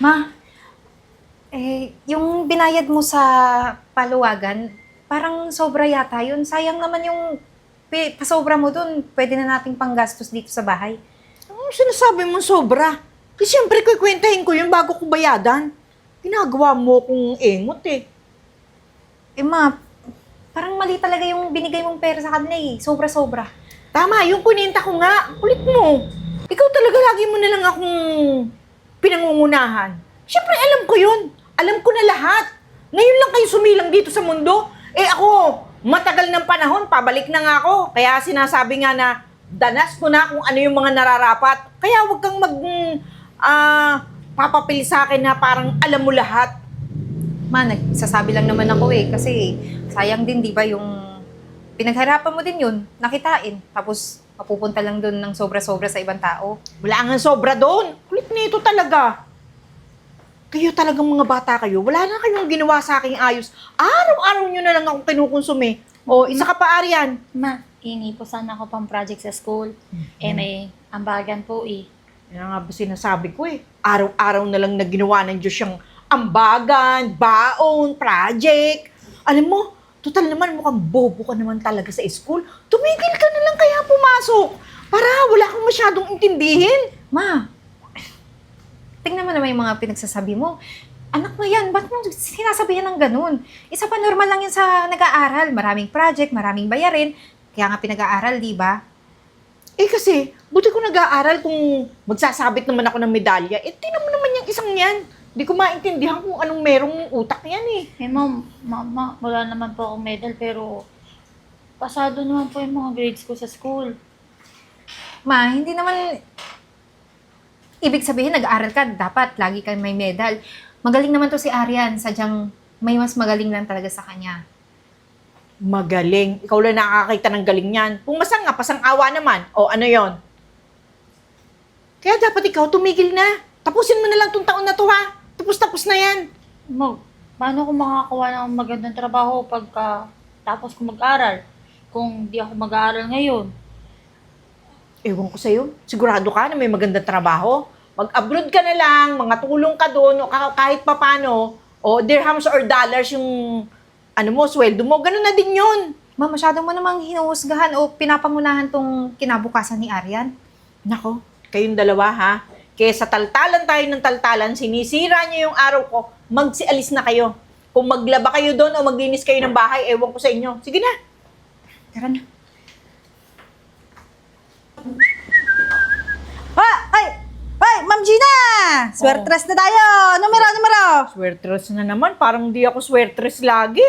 Ma, yung binayad mo sa paluwagan, parang sobra yata yun. Sayang naman yung pasobra mo dun. Pwede na nating panggastos dito sa bahay. Anong sinasabi mo sobra? Kasi siyempre kukwentahin ko yun bago ko bayadan. Ginagawa mo kong engot eh. Ma, parang mali talaga yung binigay mong pera sa kanila eh. Sobra-sobra. Tama, yung kuninta ko nga. Kulit mo. Ikaw talaga lagi mo na lang akong pinangungunahan. Siyempre alam ko yun. Alam ko na lahat. Ngayon lang kayo sumilang dito sa mundo. Eh ako, matagal ng panahon, pabalik na nga ako. Kaya sinasabi nga na danas ko na kung ano yung mga nararapat. Kaya huwag kang papapil sa akin na parang alam mo lahat. Ma, nagsasabi lang naman ako eh. Kasi sayang din, di ba, yung pinagharapan mo din yun, nakitain. Tapos mapupunta lang dun ng sobra-sobra sa ibang tao. Wala nga sobra doon. Kulit nito talaga. Kayo talagang mga bata kayo, wala na kayong ginawa sa aking ayos. Araw-araw nyo na lang akong kinukonsume. O, isa ka pa, Arian. Ma, hingi po sana ako pang project sa school. May ambagan po eh. Yan nga ba sinasabi ko eh. Araw-araw na lang na ginawa ng Diyos yung ambagan, baon, project. Alam mo, total naman mukhang bobo ka naman talaga sa school. Tumigil ka na lang kaya pumasok. Para wala kang masyadong intindihin. Ma, tingnan mo naman yung mga pinagsasabi mo. Anak mo yan, ba't mo sinasabihan ng ganun? Isa pa normal lang yan sa nag-aaral. Maraming project, maraming bayarin. Kaya nga pinag-aaral, di ba? Eh kasi, buti ko nag-aaral kung magsasabit naman ako ng medalya. Eh, tinan mo naman yung isang yan. Hindi ko maintindihan kung anong merong utak yan eh. Mama, wala naman po akong medal pero pasado naman po yung mga grades ko sa school. Ma, hindi naman ibig sabihin nag-aaral ka, dapat lagi kang may medal. Magaling naman to si Arian, sadyang may mas magaling lang talaga sa kanya. Magaling. Ikaw lang nakakakita ng galing niyan. Kung masang nga, pasang-awa naman. O ano yon? Kaya dapat ikaw tumigil na. Tapusin mo na lang tong taon na to ha. Tapos na yan. Ma, paano ko makakakuha ng magandang trabaho pagka tapos ko mag-aral? Kung di ako mag-aaral ngayon. Ewan ko sa'yo. Sigurado ka na may magandang trabaho? Mag-abroad ka na lang, mga tulong ka doon, o kahit papano, o dirhams or dollars yung sweldo mo. Ganun na din yun. Ma, masyado mo namang hinuhusgahan o pinapangunahan tong kinabukasan ni Arian. Nako, kayong dalawa ha. Kesa taltalan tayo ng taltalan, sinisira niyo yung araw ko, magsialis na kayo. Kung maglaba kayo doon o maglinis kayo ng bahay, ewan ko sa inyo. Sige na. Tara na. Ay, Ma'am Gina! Swertres na tayo! Numero! Swertres na naman. Parang di ako swertres lagi.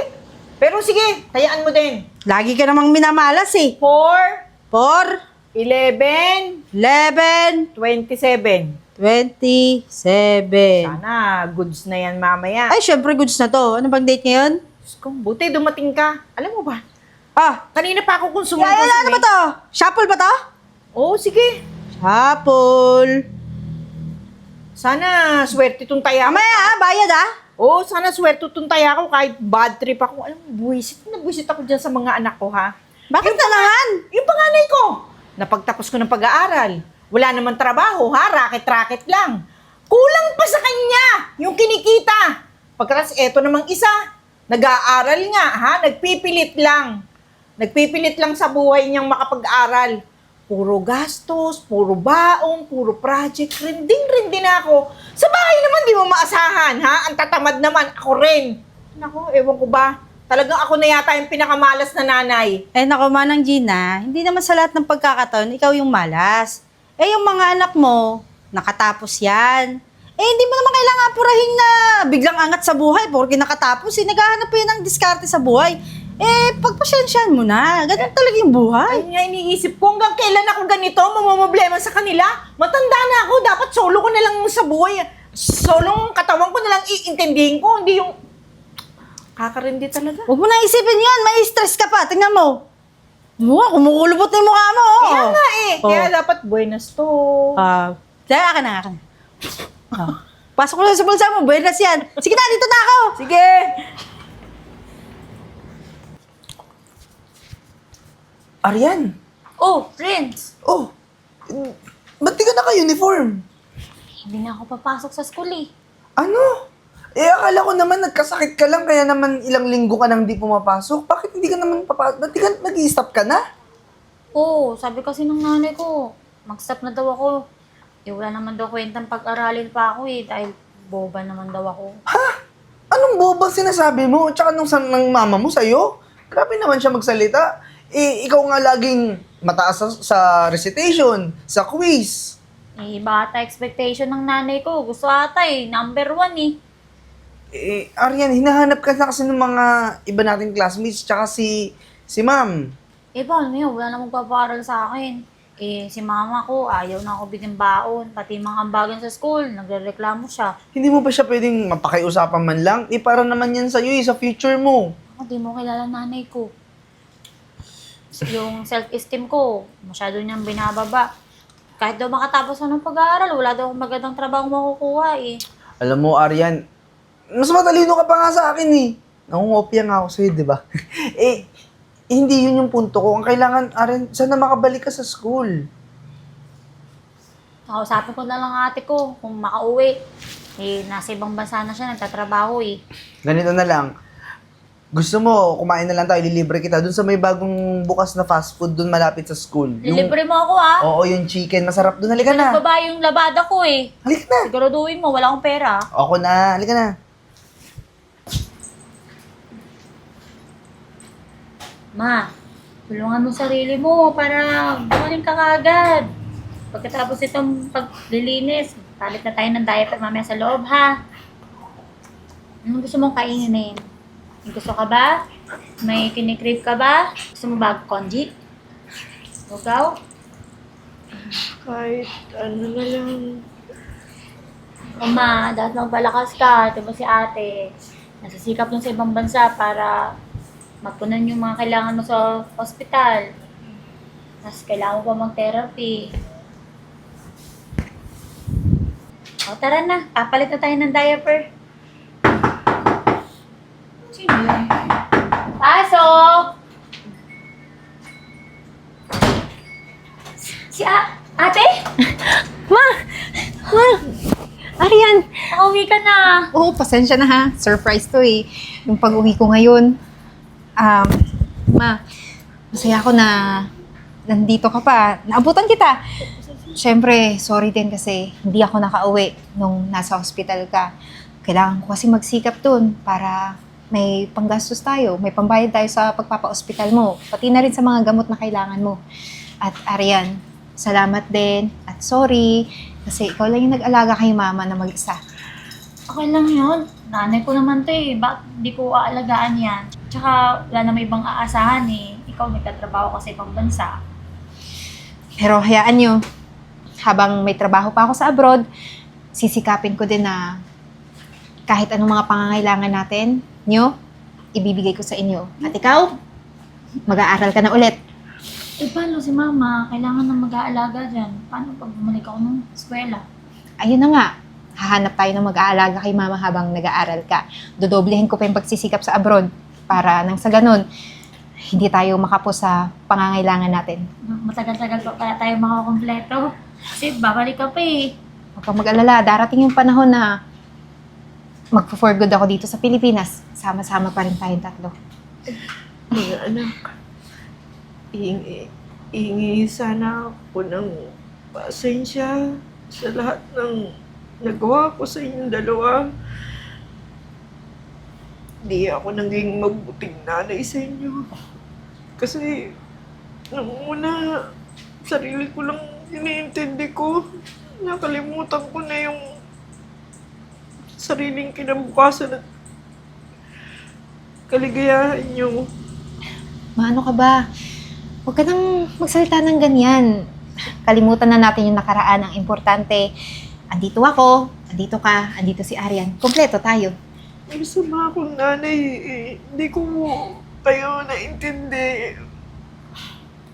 Pero sige, tayaan mo din. Lagi ka namang minamalas eh. 4, 4, 11, 11, 27. 27. Sana, goods na yan mamaya. Ay, syempre goods na to. Ano bang date ngayon? Diyos ko, buti dumating ka. Alam mo ba, Ah, kanina pa ako ano ba to? Shuffle ba to? Oo, sige. Shuffle. Sana swerte itong taya ko. Mamaya bayad Oo, sana swerte itong taya ko kahit bad trip ako. Alam mo, buwisit ako dyan sa mga anak ko, ha? Bakit na naman? Yung panganay ko, napagtapos ko ng pag-aaral. Wala naman trabaho, ha? Racket-racket lang. Kulang pa sa kanya yung kinikita. Pagkatas, eto namang isa, nag-aaral nga, ha? Nagpipilit lang sa buhay niyang makapag-aral. Puro gastos, puro baong, puro project. Rinding-rindi na ako. Sa bahay naman, di mo maasahan, ha? Ang tatamad naman, ako rin. Naku, ewan ko ba? Talagang ako na yata yung pinakamalas na nanay. Eh naku, Manang Gina, hindi naman sa lahat ng pagkakataon, ikaw yung malas. Eh yung mga anak mo, nakatapos yan. Eh hindi mo naman kailangan apurahin na biglang angat sa buhay porque nakatapos. Eh naghahanap pa yan ng diskarte sa buhay. Eh pagpasyensyahan mo na. Ganun talaga yung buhay. Ay nga, iniisip ko hanggang kailan ako ganito, mamamblema sa kanila. Matanda na ako, dapat solo ko na lang sa buhay. Solong katawan ko na lang iintindihin ko, hindi yung... Kakarindi talaga. Huwag mo na isipin yan. May stress ka pa. Tingnan mo. Kumukulubot na yung mukha mo. Oh. Kaya nga eh. Oh. Kaya dapat buenas to. Kaya akin na. Pasok ko lang sa bulsa mo. Buenas yan. Sige na, dito na ako. Sige. Arian. Oh, Prince! Ba't di ka naka-uniform? Hindi na ako papasok sa school eh. Ano? Akala ko naman nagkasakit ka lang, kaya naman ilang linggo ka nang di pumapasok. Bakit hindi ka naman papasok? Ba't di ka nag-i-stop ka na? Oo, sabi kasi ng nanay ko, mag-stop na daw ako. Eh, wala naman daw kwentang pag-aralin pa ako dahil boba naman daw ako. Anong bobang sinasabi mo? Tsaka ng mama mo sa'yo? Grabe naman siya magsalita. Ikaw nga laging mataas sa recitation, sa quiz. Eh, bata expectation ng nanay ko. Gusto ata number 1 Arian, hinahanap ka na kasi ng mga iba nating classmates, tsaka si ma'am. Eh, paano yun? Wala namang papaaral sa akin. Eh, si mama ko, ayaw na ako bigyan baon. Pati mga ambagan sa school, nagrereklamo siya. Hindi mo ba siya pwedeng mapakiusapan man lang? Para naman yan sa'yo sa future mo. Ako, di mo kilala nanay ko. Yung self-esteem ko, masyado niyang binababa. Kahit daw makatapos ako ng pag-aaral, wala daw akong magandang trabaho makukuha Alam mo, Arian, mas matalino ka pa nga sa akin Nangungopia nga ako sa'yo, di ba? Hindi yun yung punto ko. Ang kailangan, Arian, sana makabalik ka sa school. Nakausapin ko na lang ate ko kung makauwi. Nasa ibang bansa na siya, nagtatrabaho Ganito na lang. Gusto mo, kumain na lang tayo, ililibre kita dun sa may bagong bukas na fast food dun malapit sa school. Lilibre mo ako Oo, yung chicken. Masarap dun. Halika na. Nagbaba yung labada ko Halika na. Siguraduhin mo, wala akong pera. Ako na. Halika na. Ma, tulungan mo sarili mo para gumaling ka kagad. Pagkatapos itong paglilinis, palit na tayo ng diaper mamaya sa loob, ha? Anong gusto mong kainin? Gusto ka ba? May kinikrave ka ba? Gusto mo ba congee? Lugaw? Kahit ano na lang. Ma, dapat magpalakas ka. Ito ba si ate? Nasisikap dun sa ibang bansa para mapunan yung mga kailangan mo sa hospital. Tapos kailangan mo pa mag-therapy. O, tara na. Papalit na tayo ng diaper. Sino yun? Pasok! Si ate? Arian! Nakauwi ka na. Oo, pasensya na ha. Surprise to Yung pag-uwi ko ngayon. Ma, masaya ako na nandito ka pa. Naabutan kita. Siyempre, sorry din kasi hindi ako nakauwi nung nasa hospital ka. Kailangan ko kasi magsikap dun para may panggastos tayo, may pambayad tayo sa pagpapa-hospital mo, pati na rin sa mga gamot na kailangan mo. At Arian, salamat din at sorry kasi ikaw lang yung nag-alaga kay mama na mag-isa. Okay lang yun. Nanay ko naman to Bakit di ko aalagaan yan? Tsaka wala na may ibang aasahan Ikaw nagtatrabaho ka sa ibang bansa. Pero hayaan nyo, habang may trabaho pa ako sa abroad, sisikapin ko din na kahit anong mga pangangailangan natin, nyo, ibibigay ko sa inyo. At ikaw, mag-aaral ka na ulit. Paano si mama? Kailangan na mag-aalaga dyan. Paano pag bumalik ako ng eskwela? Ayun na nga, hahanap tayo ng mag-aalaga kay mama habang nag-aaral ka. Dodoblehin ko pa yung pagsisikap sa abroad para nang sa ganun, hindi tayo makapos sa pangangailangan natin. Matagal-tagal pa pala tayo makakompleto. Kasi babalik ka pa Huwag kang mag-alala, darating yung panahon na magpo-for good ako dito sa Pilipinas. Sama-sama pa rin tayong tatlo. Mga anak, iingi sana ako ng pasensya sa lahat ng nagawa ko sa inyong dalawa. Di ako naging mabuting nanay sa inyo. Kasi, nung una, sarili ko lang iniintindi ko. Nakalimutan ko na yung sariling kinabukasan at kaligayahan nyo. Maano ka ba? Huwag ka nang magsalita ng ganyan. Kalimutan na natin yung nakaraan. Ang importante, andito ako, andito ka, andito si Arian. Kompleto tayo. May sama akong nanay. Hindi ko kayo naintindi.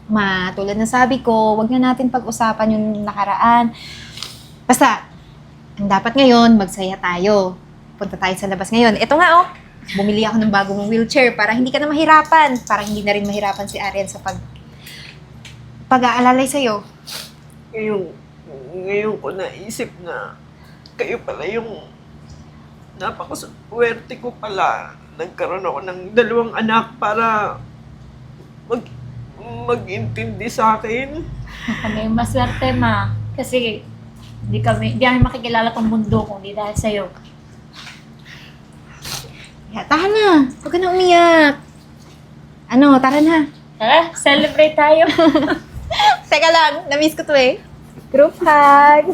Ma, tulad na sabi ko, huwag na natin pag-usapan yung nakaraan. Basta, ang dapat ngayon, magsaya tayo. Punta tayo sa labas ngayon. Ito nga bumili ako ng bagong wheelchair para hindi ka na mahirapan. Para hindi na rin mahirapan si Arian sa pag-aalalay sa'yo. Ngayon ko naisip na kayo pala yung napakaswerte ko pala. Nagkaroon ako ng 2 anak para mag-intindi sa akin. Kami yung maswerte, ma. Kasi hindi kami makikilala tong mundo kung di dahil sa'yo. Ya, tahan na. Huwag ka na umiyak. Ano, tara na. Tara, celebrate tayo. Teka lang, na-miss ko to eh. Group hug.